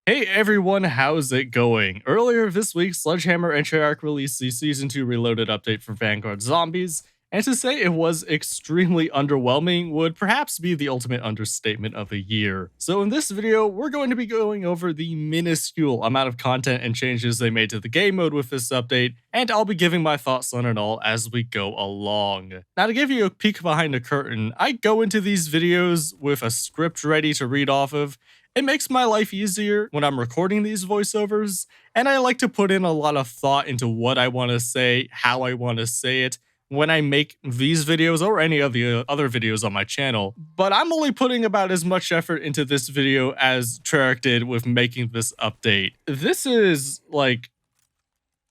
Hey everyone, how's it going? Earlier this week, Sledgehammer and Treyarch released the Season 2 Reloaded update for Vanguard Zombies, and to say it was extremely underwhelming would perhaps be the ultimate understatement of the year. So in this video, we're going to be going over the minuscule amount of content and changes they made to the game mode with this update, and I'll be giving my thoughts on it all as we go along. Now to give you a peek behind the curtain, I go into these videos with a script ready to read off of. It makes my life easier when I'm recording these voiceovers, and I like to put in a lot of thought into what I want to say, how I want to say it, when I make these videos or any of the other videos on my channel. But I'm only putting about as much effort into this video as Treyarch did with making this update. This is like,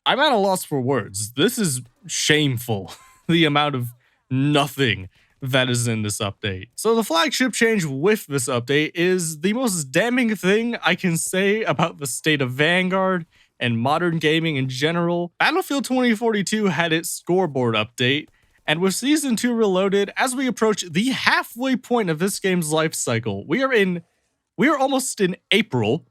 I'm at a loss for words. This is shameful, the amount of nothing that is in this update. So the flagship change with this update is the most damning thing I can say about the state of Vanguard and modern gaming in general. Battlefield 2042 had its scoreboard update, and with Season 2 Reloaded, as we approach the halfway point of this game's life cycle, we are almost in April.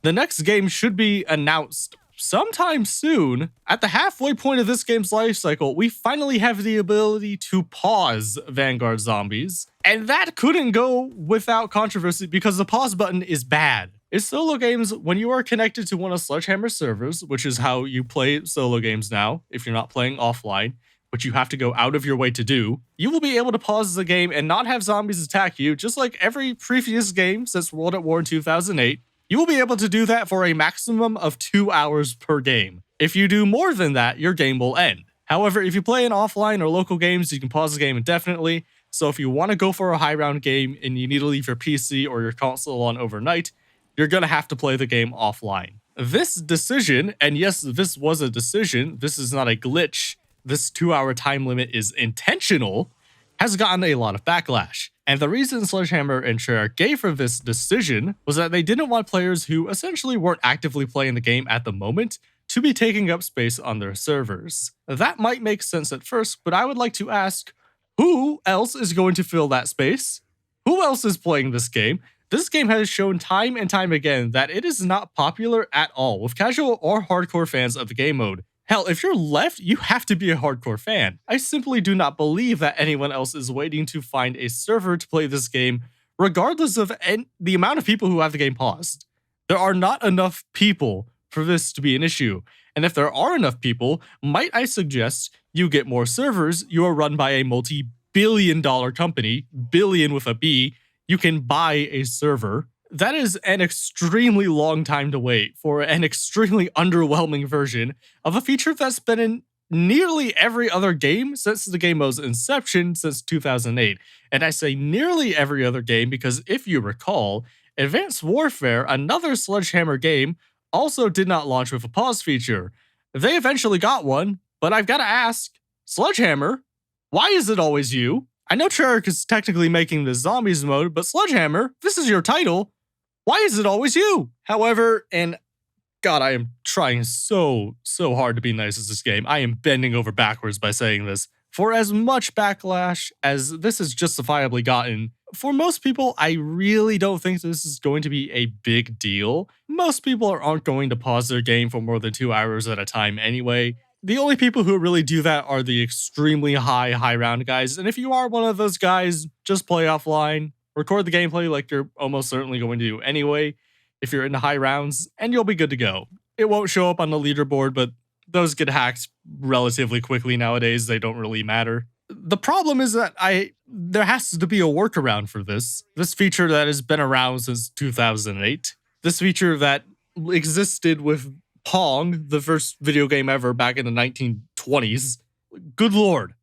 The next game should be announced sometime soon. At the halfway point of this game's life cycle, we finally have the ability to pause Vanguard Zombies, and that couldn't go without controversy because the pause button is bad. In solo games, when you are connected to one of Sledgehammer's servers, which is how you play solo games now, if you're not playing offline, which you have to go out of your way to do, you will be able to pause the game and not have zombies attack you, just like every previous game since World at War in 2008. You will be able to do that for a maximum of 2 hours per game. If you do more than that, your game will end. However, if you play in offline or local games, you can pause the game indefinitely. So if you want to go for a high round game and you need to leave your PC or your console on overnight, you're going to have to play the game offline. This decision, and yes, this was a decision, this is not a glitch, this 2-hour time limit is intentional, has gotten a lot of backlash. And the reason Sledgehammer and Treyarch gave for this decision was that they didn't want players who essentially weren't actively playing the game at the moment to be taking up space on their servers. That might make sense at first, but I would like to ask, who else is going to fill that space? Who else is playing this game? This game has shown time and time again that it is not popular at all with casual or hardcore fans of the game mode. Hell, if you're left, you have to be a hardcore fan. I simply do not believe that anyone else is waiting to find a server to play this game, regardless of the amount of people who have the game paused. There are not enough people for this to be an issue. And if there are enough people, might I suggest you get more servers? You are run by a multi-billion-dollar company, billion with a B. You can buy a server. That is an extremely long time to wait for an extremely underwhelming version of a feature that's been in nearly every other game since the game mode's inception since 2008. And I say nearly every other game because if you recall, Advanced Warfare, another Sledgehammer game, also did not launch with a pause feature. They eventually got one, but I've got to ask, Sledgehammer, why is it always you? I know Treyarch is technically making the Zombies mode, but Sledgehammer, this is your title. Why is it always you? However, and God, I am trying so hard to be nice as this game. I am bending over backwards by saying this. For as much backlash as this has justifiably gotten, for most people, I really don't think this is going to be a big deal. Most people aren't going to pause their game for more than 2 hours at a time anyway. The only people who really do that are the extremely high round guys. And if you are one of those guys, just play offline. Record the gameplay like you're almost certainly going to do anyway if you're into high rounds, and you'll be good to go. It won't show up on the leaderboard, but those get hacked relatively quickly nowadays. They don't really matter. The problem is that there has to be a workaround for this. This feature that has been around since 2008. This feature that existed with Pong, the first video game ever back in the 1920s. Good Lord.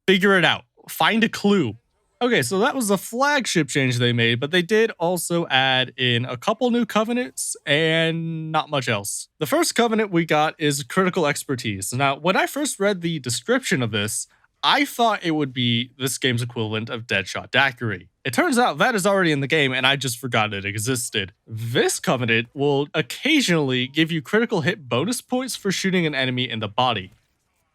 Figure it out. Find a clue. Okay, so that was the flagship change they made, but they did also add in a couple new covenants and not much else. The first covenant we got is critical expertise. Now, when I first read the description of this, I thought it would be this game's equivalent of Deadshot Daiquiri. It turns out that is already in the game and I just forgot it existed. This covenant will occasionally give you critical hit bonus points for shooting an enemy in the body.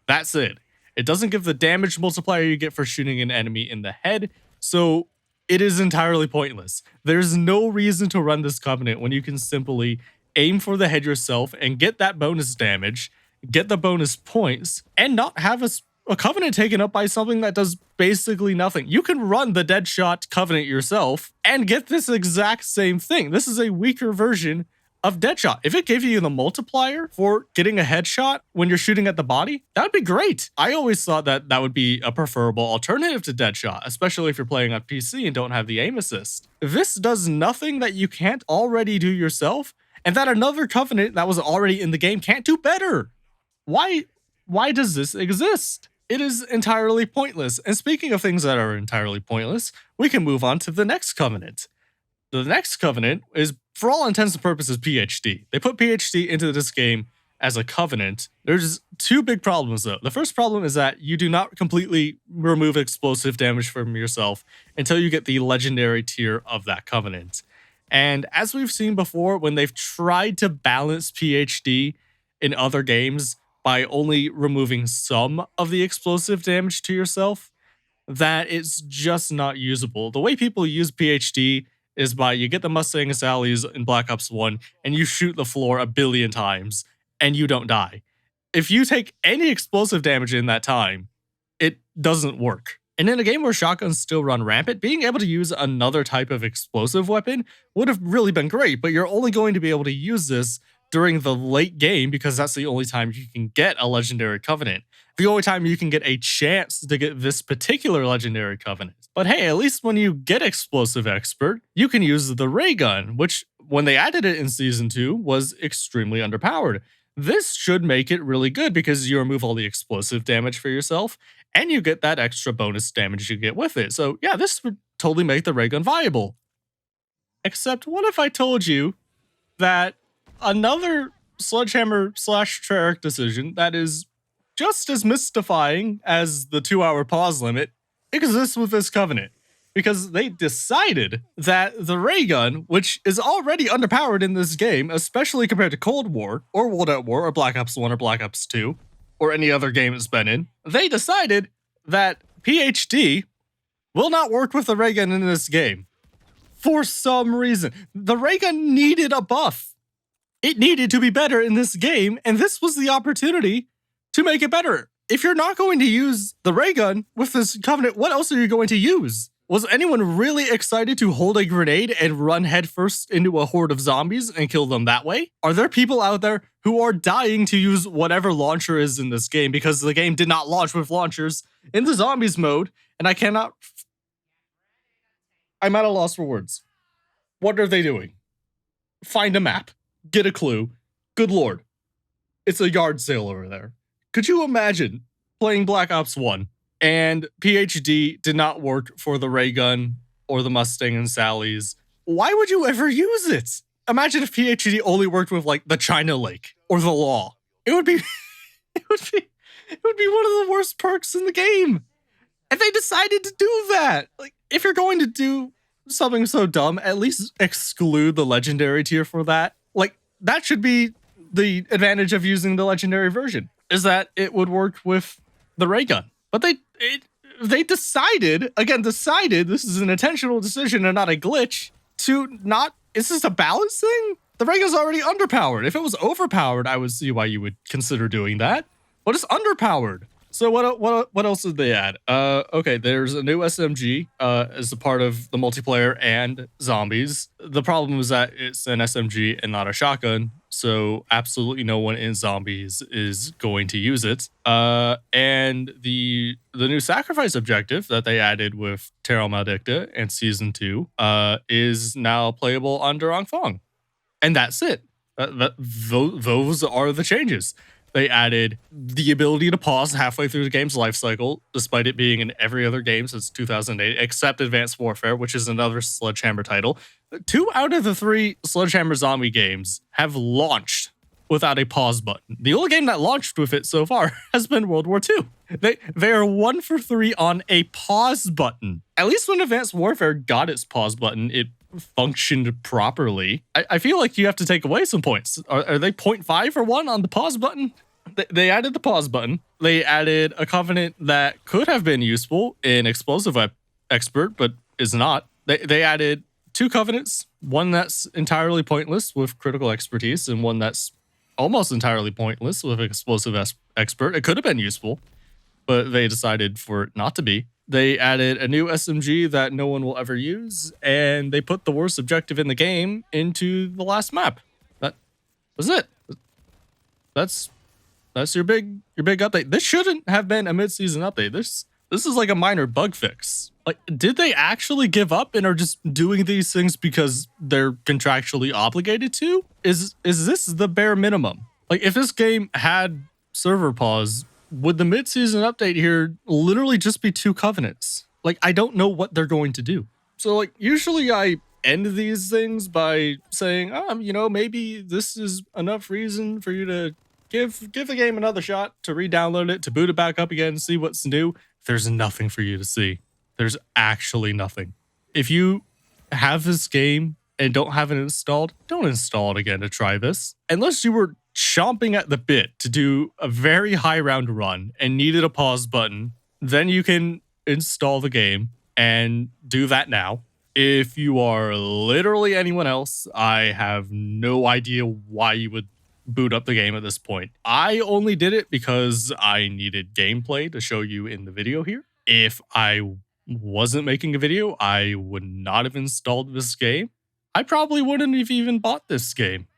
That's it. It doesn't give the damage multiplier you get for shooting an enemy in the head, so it is entirely pointless. There's no reason to run this covenant when you can simply aim for the head yourself and get that bonus damage, get the bonus points, and not have a covenant taken up by something that does basically nothing. You can run the Deadshot covenant yourself and get this exact same thing. This is a weaker version of Deadshot. If it gave you the multiplier for getting a headshot when you're shooting at the body, that would be great. I always thought that that would be a preferable alternative to Deadshot, especially if you're playing on PC and don't have the aim assist. This does nothing that you can't already do yourself, and that another covenant that was already in the game can't do better. Why does this exist? It is entirely pointless. And speaking of things that are entirely pointless, we can move on to the next covenant. The next covenant is, for all intents and purposes, PhD. They put PhD into this game as a covenant. There's two big problems, though. The first problem is that you do not completely remove explosive damage from yourself until you get the legendary tier of that covenant. And as we've seen before, when they've tried to balance PhD in other games by only removing some of the explosive damage to yourself, that it's just not usable. The way people use PhD is by you get the Mustang and Sally's in Black Ops 1 and you shoot the floor a billion times and you don't die. If you take any explosive damage in that time, it doesn't work. And in a game where shotguns still run rampant, being able to use another type of explosive weapon would have really been great, but you're only going to be able to use this during the late game because that's the only time you can get a legendary covenant. The only time you can get a chance to get this particular legendary covenant. But hey, at least when you get Explosive Expert, you can use the ray gun, which when they added it in Season 2 was extremely underpowered. This should make it really good because you remove all the explosive damage for yourself and you get that extra bonus damage you get with it. So yeah, this would totally make the ray gun viable. Except what if I told you that another Sledgehammer/Treyarch decision that is just as mystifying as the 2-hour pause limit exists with this covenant, because they decided that the ray gun, which is already underpowered in this game, especially compared to Cold War or World at War or Black Ops 1 or Black Ops 2 or any other game it's been in, they decided that PhD will not work with the ray gun in this game. For some reason, the ray gun needed a buff. It needed to be better in this game, and this was the opportunity to make it better. If you're not going to use the ray gun with this covenant, what else are you going to use? Was anyone really excited to hold a grenade and run headfirst into a horde of zombies and kill them that way? Are there people out there who are dying to use whatever launcher is in this game because the game did not launch with launchers in the zombies mode, and I'm at a loss for words. What are they doing? Find a map. Get a clue. Good lord. It's a yard sale over there. Could you imagine playing Black Ops 1 and PhD did not work for the ray gun or the Mustang and Sally's? Why would you ever use it? Imagine if PhD only worked with like the China Lake or the Law. It would be one of the worst perks in the game. And they decided to do that. Like, if you're going to do something so dumb, at least exclude the legendary tier for that. Like, that should be the advantage of using the legendary version, is that it would work with the ray gun. But they decided, this is an intentional decision and not a glitch, to not, is this a balance thing? The ray gun's already underpowered. If it was overpowered, I would see why you would consider doing that. But it's underpowered. So what else did they add? Okay, there's a new SMG as a part of the multiplayer and zombies. The problem is that it's an SMG and not a shotgun, so absolutely no one in zombies is going to use it. And the new sacrifice objective that they added with Terra Maldicta and Season 2 is now playable on Durong Fong. And that's it. Those are the changes. They added the ability to pause halfway through the game's life cycle, despite it being in every other game since 2008, except Advanced Warfare, which is another Sledgehammer title. 2 out of the 3 Sledgehammer zombie games have launched without a pause button. The only game that launched with it so far has been World War II. They are 1 for 3 on a pause button. At least when Advanced Warfare got its pause button, it functioned properly. I feel like you have to take away some points. Are they 0.5 or 1 on the pause button? They added the pause button. They added a covenant that could have been useful in Explosive Expert, but is not. They added 2 covenants, one that's entirely pointless with critical expertise, and one that's almost entirely pointless with explosive expert. It could have been useful, but they decided for it not to be. They added a new SMG that no one will ever use, and they put the worst objective in the game into the last map. That was it. That's your big update. This shouldn't have been a mid-season update. This is like a minor bug fix. Like, did they actually give up and are just doing these things because they're contractually obligated to? Is this the bare minimum? Like, if this game had server pause, would the mid-season update here literally just be 2 covenants? Like, I don't know what they're going to do. So, like, usually I end these things by saying, maybe this is enough reason for you to give the game another shot, to re-download it, to boot it back up again, see what's new. There's nothing for you to see. There's actually nothing. If you have this game and don't have it installed, don't install it again to try this. Unless you were chomping at the bit to do a very high round run and needed a pause button, then you can install the game and do that now. If you are literally anyone else, I have no idea why you would boot up the game at this point. I only did it because I needed gameplay to show you in the video here. If I wasn't making a video, I would not have installed this game. I probably wouldn't have even bought this game.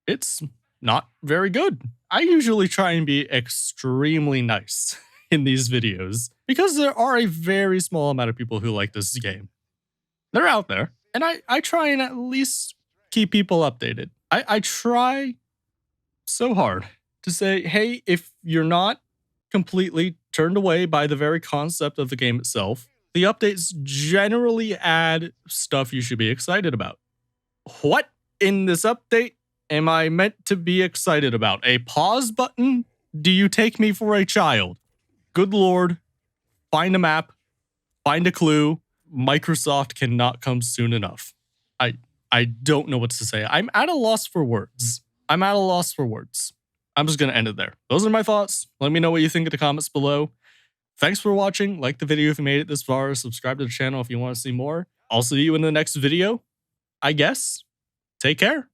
It's not very good. I usually try and be extremely nice in these videos because there are a very small amount of people who like this game. They're out there, and I try and at least keep people updated. I try so hard to say, hey, if you're not completely turned away by the very concept of the game itself, the updates generally add stuff you should be excited about. What in this update am I meant to be excited about? A pause button? Do you take me for a child? Good Lord. Find a map. Find a clue. Microsoft cannot come soon enough. I don't know what to say. I'm at a loss for words. I'm just going to end it there. Those are my thoughts. Let me know what you think in the comments below. Thanks for watching. Like the video if you made it this far. Subscribe to the channel if you want to see more. I'll see you in the next video, I guess. Take care.